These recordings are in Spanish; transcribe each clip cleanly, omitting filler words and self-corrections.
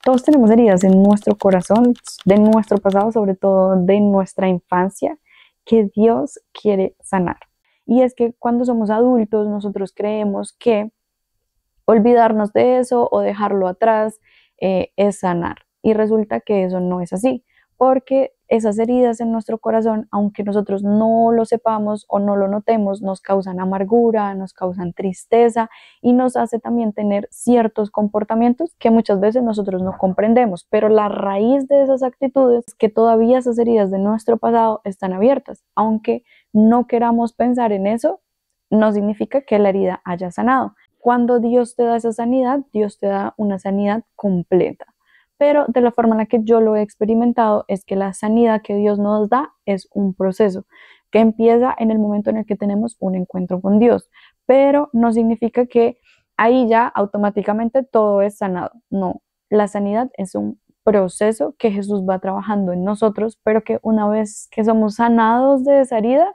Todos tenemos heridas en nuestro corazón, de nuestro pasado, sobre todo de nuestra infancia, que Dios quiere sanar. Y es que cuando somos adultos, nosotros creemos que olvidarnos de eso o dejarlo atrás es sanar. Y resulta que eso no es así, porque esas heridas en nuestro corazón, aunque nosotros no lo sepamos o no lo notemos, nos causan amargura, nos causan tristeza y nos hace también tener ciertos comportamientos que muchas veces nosotros no comprendemos. Pero la raíz de esas actitudes es que todavía esas heridas de nuestro pasado están abiertas. Aunque no queramos pensar en eso, no significa que la herida haya sanado. Cuando Dios te da esa sanidad, Dios te da una sanidad completa. Pero de la forma en la que yo lo he experimentado es que la sanidad que Dios nos da es un proceso que empieza en el momento en el que tenemos un encuentro con Dios. Pero no significa que ahí ya automáticamente todo es sanado. No, la sanidad es un proceso que Jesús va trabajando en nosotros, pero que una vez que somos sanados de esa herida,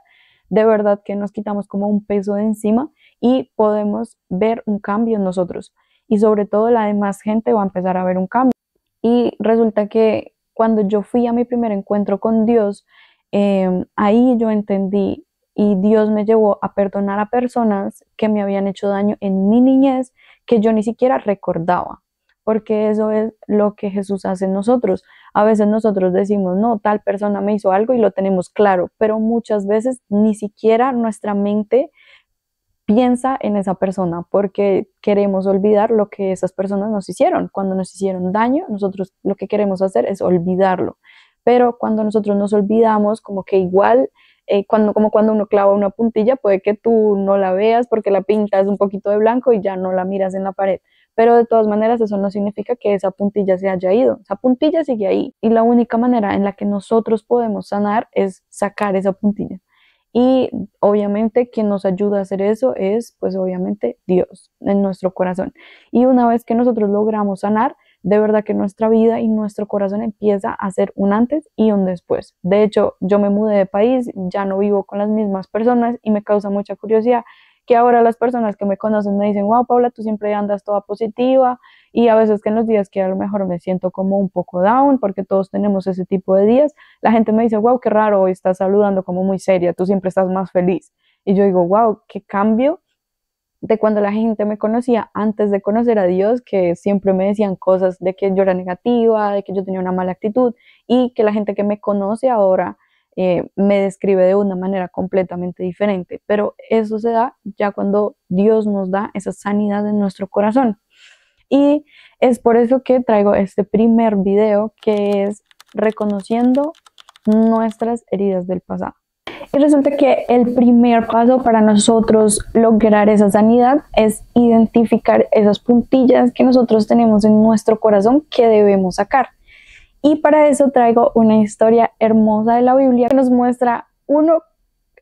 de verdad que nos quitamos como un peso de encima y podemos ver un cambio en nosotros. Y sobre todo la demás gente va a empezar a ver un cambio. Y resulta que cuando yo fui a mi primer encuentro con Dios, ahí yo entendí y Dios me llevó a perdonar a personas que me habían hecho daño en mi niñez que yo ni siquiera recordaba, porque eso es lo que Jesús hace en nosotros. A veces nosotros decimos, no, tal persona me hizo algo y lo tenemos claro, pero muchas veces ni siquiera nuestra mente piensa en esa persona porque queremos olvidar lo que esas personas nos hicieron. Cuando nos hicieron daño, nosotros lo que queremos hacer es olvidarlo. Pero cuando nosotros nos olvidamos, como que igual, como cuando uno clava una puntilla, puede que tú no la veas porque la pinta es un poquito de blanco y ya no la miras en la pared. Pero de todas maneras, eso no significa que esa puntilla se haya ido. Esa puntilla sigue ahí. Y la única manera en la que nosotros podemos sanar es sacar esa puntilla. Y obviamente quien nos ayuda a hacer eso es, pues obviamente Dios en nuestro corazón. Y una vez que nosotros logramos sanar, de verdad que nuestra vida y nuestro corazón empieza a ser un antes y un después. De hecho, yo me mudé de país, ya no vivo con las mismas personas y me causa mucha curiosidad que ahora las personas que me conocen me dicen, wow, Paula, tú siempre andas toda positiva, y a veces que en los días que a lo mejor me siento como un poco down, porque todos tenemos ese tipo de días, la gente me dice, wow, qué raro, hoy estás saludando como muy seria, tú siempre estás más feliz. Y yo digo, wow, qué cambio de cuando la gente me conocía antes de conocer a Dios, que siempre me decían cosas de que yo era negativa, de que yo tenía una mala actitud, y que la gente que me conoce ahora me describe de una manera completamente diferente. Pero eso se da ya cuando Dios nos da esa sanidad en nuestro corazón. Y es por eso que traigo este primer video, que es reconociendo nuestras heridas del pasado. Y resulta que el primer paso para nosotros lograr esa sanidad es identificar esas puntillas que nosotros tenemos en nuestro corazón que debemos sacar. Y para eso traigo una historia hermosa de la Biblia que nos muestra, uno,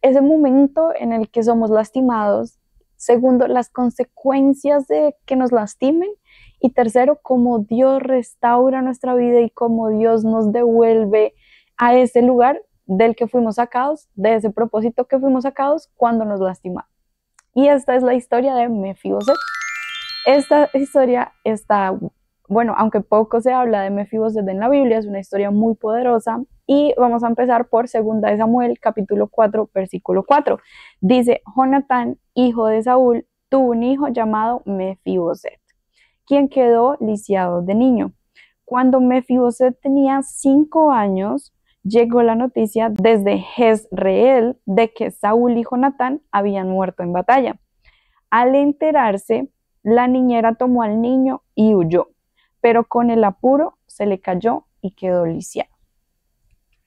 ese momento en el que somos lastimados; segundo, las consecuencias de que nos lastimen; y tercero, cómo Dios restaura nuestra vida y cómo Dios nos devuelve a ese lugar del que fuimos sacados, de ese propósito que fuimos sacados cuando nos lastimamos. Y esta es la historia de Mefiboset. Esta historia está, bueno, aunque poco se habla de Mefiboset en la Biblia, es una historia muy poderosa. Y vamos a empezar por 2 de Samuel, capítulo 4, versículo 4. Dice, Jonatán, hijo de Saúl, tuvo un hijo llamado Mefiboset, quien quedó lisiado de niño. Cuando Mefiboset tenía 5 años, llegó la noticia desde Jezreel de que Saúl y Jonatán habían muerto en batalla. Al enterarse, la niñera tomó al niño y huyó, pero con el apuro se le cayó y quedó lisiado.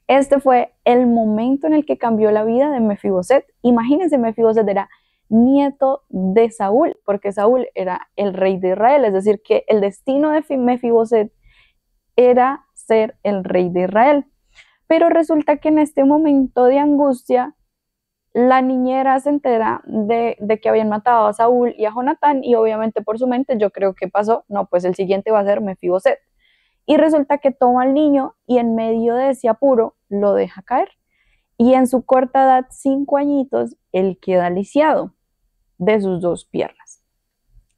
Este fue el momento en el que cambió la vida de Mefiboset. Imagínense, Mefiboset era nieto de Saúl, porque Saúl era el rey de Israel, es decir, que el destino de Mefiboset era ser el rey de Israel. Pero resulta que en este momento de angustia, la niñera se entera de que habían matado a Saúl y a Jonatán, y obviamente por su mente, yo creo que pasó, no, pues el siguiente va a ser Mefiboset. Y resulta que toma al niño y en medio de ese apuro lo deja caer. Y en su corta edad, 5 añitos, él queda lisiado de sus 2 piernas.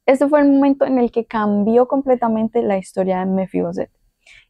Este fue el momento en el que cambió completamente la historia de Mefiboset.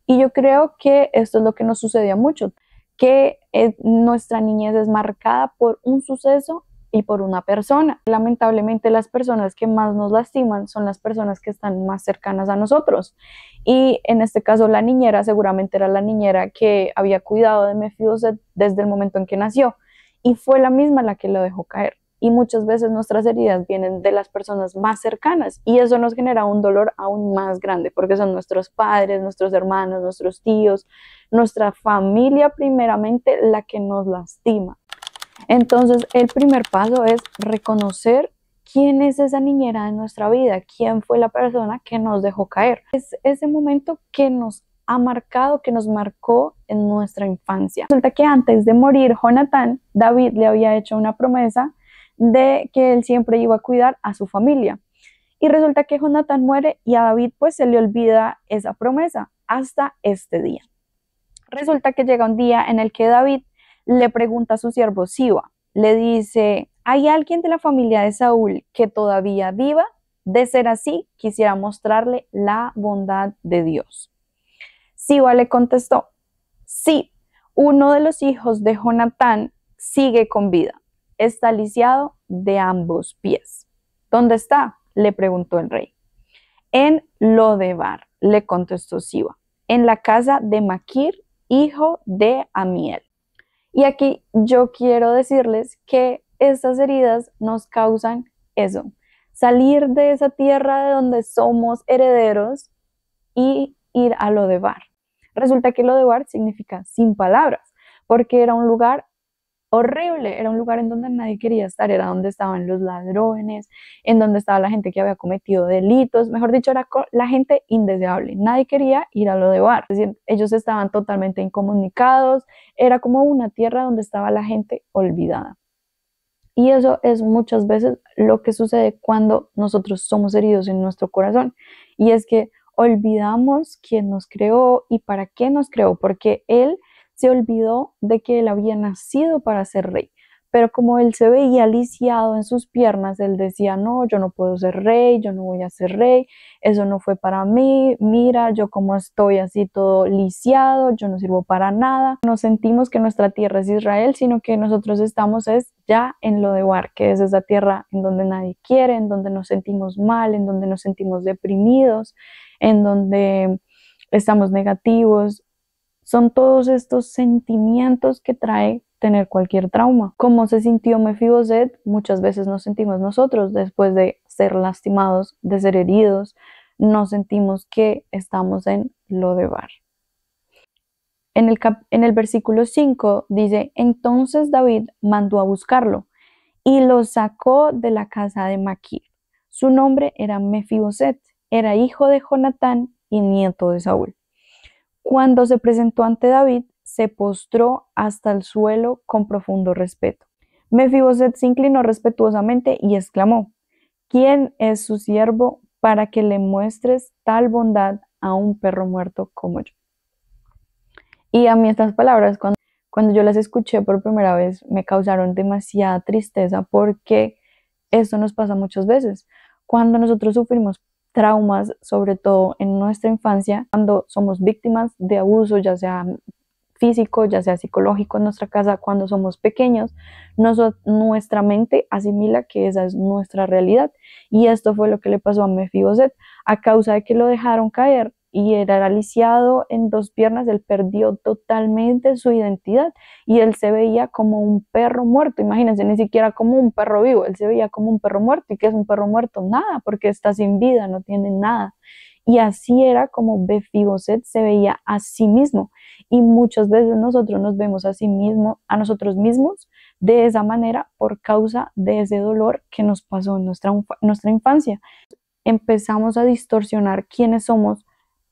Y yo creo que esto es lo que nos sucedió mucho, que nuestra niñez es marcada por un suceso y por una persona. Lamentablemente las personas que más nos lastiman son las personas que están más cercanas a nosotros. Y en este caso la niñera seguramente era la niñera que había cuidado de Mefiboset desde el momento en que nació. Y fue la misma la que lo dejó caer. Y muchas veces nuestras heridas vienen de las personas más cercanas y eso nos genera un dolor aún más grande porque son nuestros padres, nuestros hermanos, nuestros tíos, nuestra familia primeramente la que nos lastima. Entonces el primer paso es reconocer quién es esa niñera de nuestra vida, quién fue la persona que nos dejó caer. Es ese momento que nos ha marcado, que nos marcó en nuestra infancia. Resulta que antes de morir Jonatán, David le había hecho una promesa de que él siempre iba a cuidar a su familia. Y resulta que Jonatán muere y a David pues se le olvida esa promesa hasta este día. Resulta que llega un día en el que David le pregunta a su siervo Siba, le dice, ¿hay alguien de la familia de Saúl que todavía viva? De ser así, quisiera mostrarle la bondad de Dios. Siba le contestó, sí, uno de los hijos de Jonatán sigue con vida. Está lisiado de ambos pies. ¿Dónde está? Le preguntó el rey. En Lodebar, le contestó Siba, en la casa de Maquir, hijo de Amiel. Y aquí yo quiero decirles que estas heridas nos causan eso, salir de esa tierra de donde somos herederos y ir a Lodebar. Resulta que Lodebar significa sin palabras, porque era un lugar horrible, era un lugar en donde nadie quería estar, era donde estaban los ladrones, en donde estaba la gente que había cometido delitos, mejor dicho, era la gente indeseable, nadie quería ir a Lodebar, es decir, ellos estaban totalmente incomunicados, era como una tierra donde estaba la gente olvidada. Y eso es muchas veces lo que sucede cuando nosotros somos heridos en nuestro corazón, y es que olvidamos quién nos creó y para qué nos creó, porque Él se olvidó de que él había nacido para ser rey. Pero como él se veía lisiado en sus piernas, él decía, no, yo no puedo ser rey, yo no voy a ser rey, eso no fue para mí, mira, yo como estoy así todo lisiado, yo no sirvo para nada. No sentimos que nuestra tierra es Israel, sino que nosotros estamos es ya en Lodebar, que es esa tierra en donde nadie quiere, en donde nos sentimos mal, en donde nos sentimos deprimidos, en donde estamos negativos. Son todos estos sentimientos que trae tener cualquier trauma. ¿Cómo se sintió Mefiboset? Muchas veces nos sentimos nosotros después de ser lastimados, de ser heridos. Nos sentimos que estamos en Lodebar. En el versículo 5 dice, entonces David mandó a buscarlo y lo sacó de la casa de Maquir. Su nombre era Mefiboset, era hijo de Jonatán y nieto de Saúl. Cuando se presentó ante David, se postró hasta el suelo con profundo respeto. Mefiboset se inclinó respetuosamente y exclamó, ¿quién es su siervo para que le muestres tal bondad a un perro muerto como yo? Y a mí estas palabras, cuando yo las escuché por primera vez, me causaron demasiada tristeza porque esto nos pasa muchas veces. Cuando nosotros sufrimos traumas, sobre todo en nuestra infancia, cuando somos víctimas de abuso, ya sea físico, ya sea psicológico en nuestra casa, cuando somos pequeños, nuestra mente asimila que esa es nuestra realidad. Y esto fue lo que le pasó a Mefiboset. A causa de que lo dejaron caer y era lisiado en dos piernas, él perdió totalmente su identidad y él se veía como un perro muerto. Imagínense, ni siquiera como un perro vivo, él se veía como un perro muerto. ¿Y qué es un perro muerto? Nada, porque está sin vida, no tiene nada. Y así era como Mefiboset se veía a sí mismo. Y muchas veces nosotros nos vemos a sí mismo, a nosotros mismos de esa manera por causa de ese dolor que nos pasó en nuestra infancia. Empezamos a distorsionar quiénes somos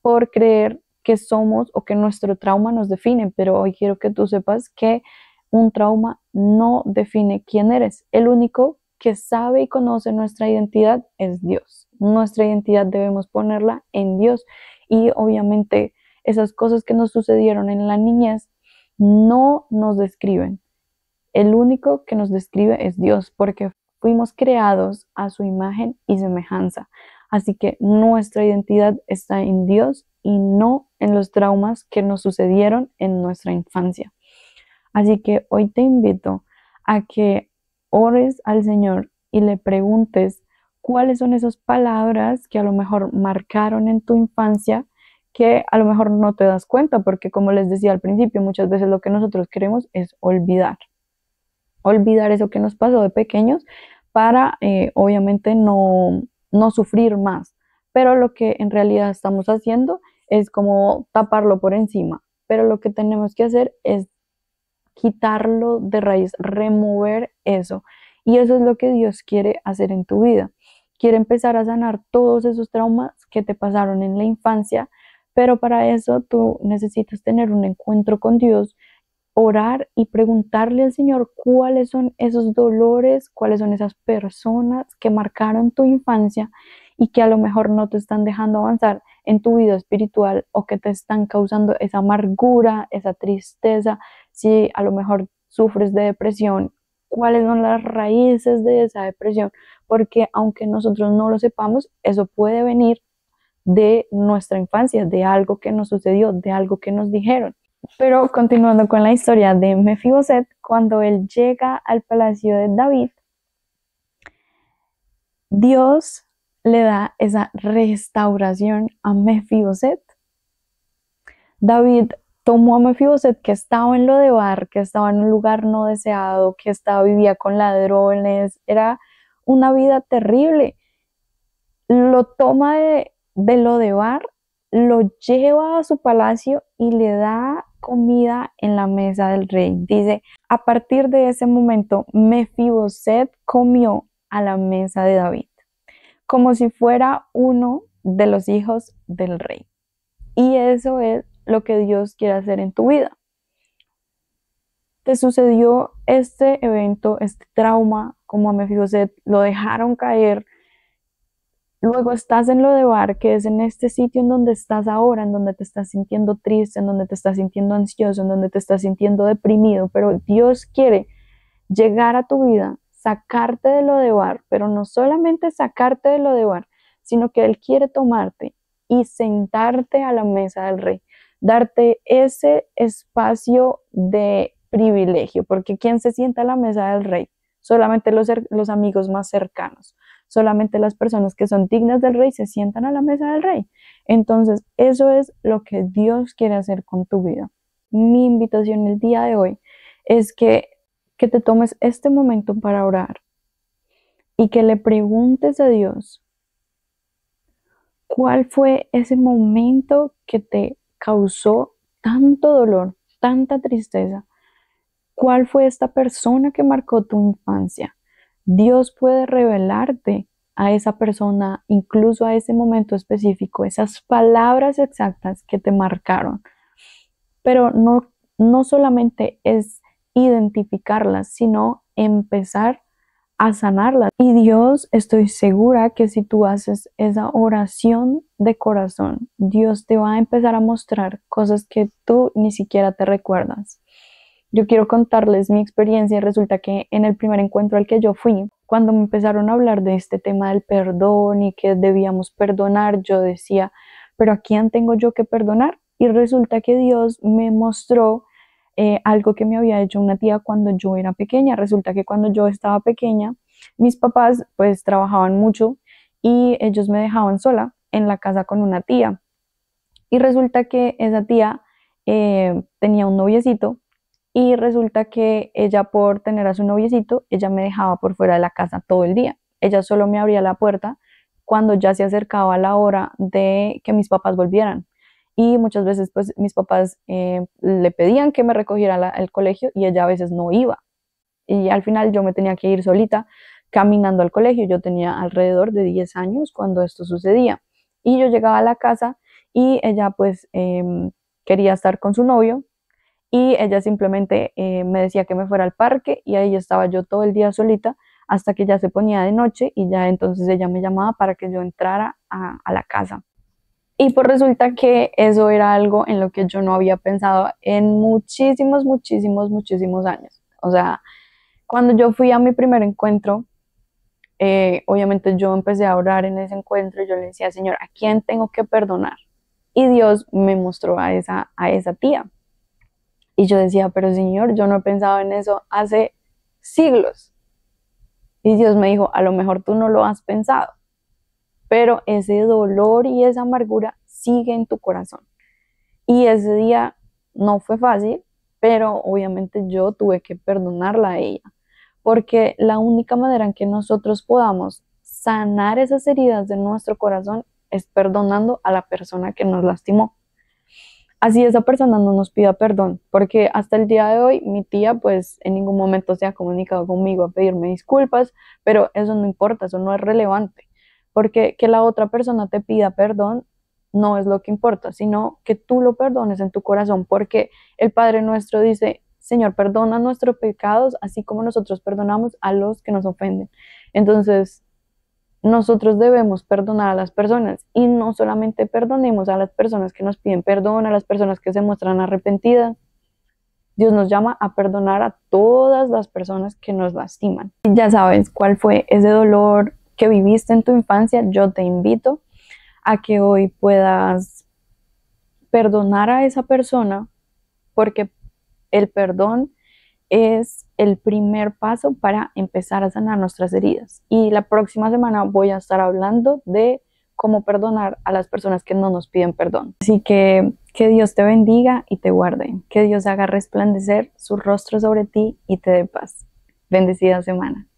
por creer que somos o que nuestro trauma nos define, pero hoy quiero que tú sepas que un trauma no define quién eres. El único que sabe y conoce nuestra identidad es Dios. Nuestra identidad debemos ponerla en Dios y obviamente esas cosas que nos sucedieron en la niñez no nos describen. El único que nos describe es Dios, porque fuimos creados a su imagen y semejanza. Así que nuestra identidad está en Dios y no en los traumas que nos sucedieron en nuestra infancia. Así que hoy te invito a que ores al Señor y le preguntes cuáles son esas palabras que a lo mejor marcaron en tu infancia, que a lo mejor no te das cuenta, porque como les decía al principio, muchas veces lo que nosotros queremos es olvidar eso que nos pasó de pequeños para obviamente no sufrir más. Pero lo que en realidad estamos haciendo es como taparlo por encima. Pero lo que tenemos que hacer es quitarlo de raíz, remover eso. Y eso es lo que Dios quiere hacer en tu vida. Quiere empezar a sanar todos esos traumas que te pasaron en la infancia, pero para eso tú necesitas tener un encuentro con Dios, orar y preguntarle al Señor cuáles son esos dolores, cuáles son esas personas que marcaron tu infancia y que a lo mejor no te están dejando avanzar en tu vida espiritual o que te están causando esa amargura, esa tristeza. Si a lo mejor sufres de depresión, cuáles son las raíces de esa depresión, porque aunque nosotros no lo sepamos, eso puede venir de nuestra infancia, de algo que nos sucedió, de algo que nos dijeron. Pero continuando con la historia de Mefiboset, cuando él llega al palacio de David, Dios le da esa restauración a Mefiboset. David tomó a Mefiboset, que estaba en Lodebar, que estaba en un lugar no deseado, que vivía con ladrones, era una vida terrible. Lo toma de Lodebar, lo lleva a su palacio y le da comida en la mesa del rey. Dice, a partir de ese momento, Mefiboset comió a la mesa de David, como si fuera uno de los hijos del rey. Y eso es lo que Dios quiere hacer en tu vida. Te sucedió este evento, este trauma, como a Mefiboset, lo dejaron caer. Luego estás en Lodebar, que es en este sitio en donde estás ahora, en donde te estás sintiendo triste, en donde te estás sintiendo ansioso, en donde te estás sintiendo deprimido, pero Dios quiere llegar a tu vida, sacarte de Lodebar, pero no solamente sacarte de Lodebar, sino que Él quiere tomarte y sentarte a la mesa del rey, darte ese espacio de privilegio, porque ¿quién se sienta a la mesa del rey? Solamente los amigos más cercanos. Solamente las personas que son dignas del rey se sientan a la mesa del rey. Entonces, eso es lo que Dios quiere hacer con tu vida. Mi invitación el día de hoy es que te tomes este momento para orar y que le preguntes a Dios cuál fue ese momento que te causó tanto dolor, tanta tristeza. ¿Cuál fue esta persona que marcó tu infancia? Dios puede revelarte a esa persona, incluso a ese momento específico, esas palabras exactas que te marcaron. Pero no solamente es identificarlas, sino empezar a sanarlas. Y Dios, estoy segura que si tú haces esa oración de corazón, Dios te va a empezar a mostrar cosas que tú ni siquiera te recuerdas. Yo quiero contarles mi experiencia. Resulta que en el primer encuentro al que yo fui, cuando me empezaron a hablar de este tema del perdón y que debíamos perdonar, yo decía, pero ¿a quién tengo yo que perdonar? Y resulta que Dios me mostró algo que me había hecho una tía cuando yo era pequeña. Resulta que cuando yo estaba pequeña, mis papás pues trabajaban mucho y ellos me dejaban sola en la casa con una tía. Y resulta que esa tía tenía un noviecito. Y resulta que ella, por tener a su noviecito, ella me dejaba por fuera de la casa todo el día. Ella solo me abría la puerta cuando ya se acercaba la hora de que mis papás volvieran. Y muchas veces pues mis papás le pedían que me recogiera el colegio y ella a veces no iba. Y al final yo me tenía que ir solita caminando al colegio. Yo tenía alrededor de 10 años cuando esto sucedía. Y yo llegaba a la casa y ella pues quería estar con su novio y ella simplemente me decía que me fuera al parque y ahí estaba yo todo el día solita hasta que ya se ponía de noche y ya entonces ella me llamaba para que yo entrara a la casa. Y pues resulta que eso era algo en lo que yo no había pensado en muchísimos años. O sea, cuando yo fui a mi primer encuentro, obviamente yo empecé a orar en ese encuentro y yo le decía, Señor, ¿a quién tengo que perdonar? Y Dios me mostró a esa tía. Y yo decía, pero Señor, yo no he pensado en eso hace siglos. Y Dios me dijo, a lo mejor tú no lo has pensado, pero ese dolor y esa amargura sigue en tu corazón. Y ese día no fue fácil, pero obviamente yo tuve que perdonarla a ella, porque la única manera en que nosotros podamos sanar esas heridas de nuestro corazón es perdonando a la persona que nos lastimó. Así esa persona no nos pida perdón, porque hasta el día de hoy mi tía pues en ningún momento se ha comunicado conmigo a pedirme disculpas, pero eso no importa, eso no es relevante, porque que la otra persona te pida perdón no es lo que importa, sino que tú lo perdones en tu corazón, porque el Padre nuestro dice, Señor, perdona nuestros pecados, así como nosotros perdonamos a los que nos ofenden. Entonces, nosotros debemos perdonar a las personas y no solamente perdonemos a las personas que nos piden perdón, a las personas que se muestran arrepentidas. Dios nos llama a perdonar a todas las personas que nos lastiman. Y ya sabes cuál fue ese dolor que viviste en tu infancia. Yo te invito a que hoy puedas perdonar a esa persona, porque el perdón es el primer paso para empezar a sanar nuestras heridas. Y la próxima semana voy a estar hablando de cómo perdonar a las personas que no nos piden perdón. Así que Dios te bendiga y te guarde. Que Dios haga resplandecer su rostro sobre ti y te dé paz. Bendecida semana.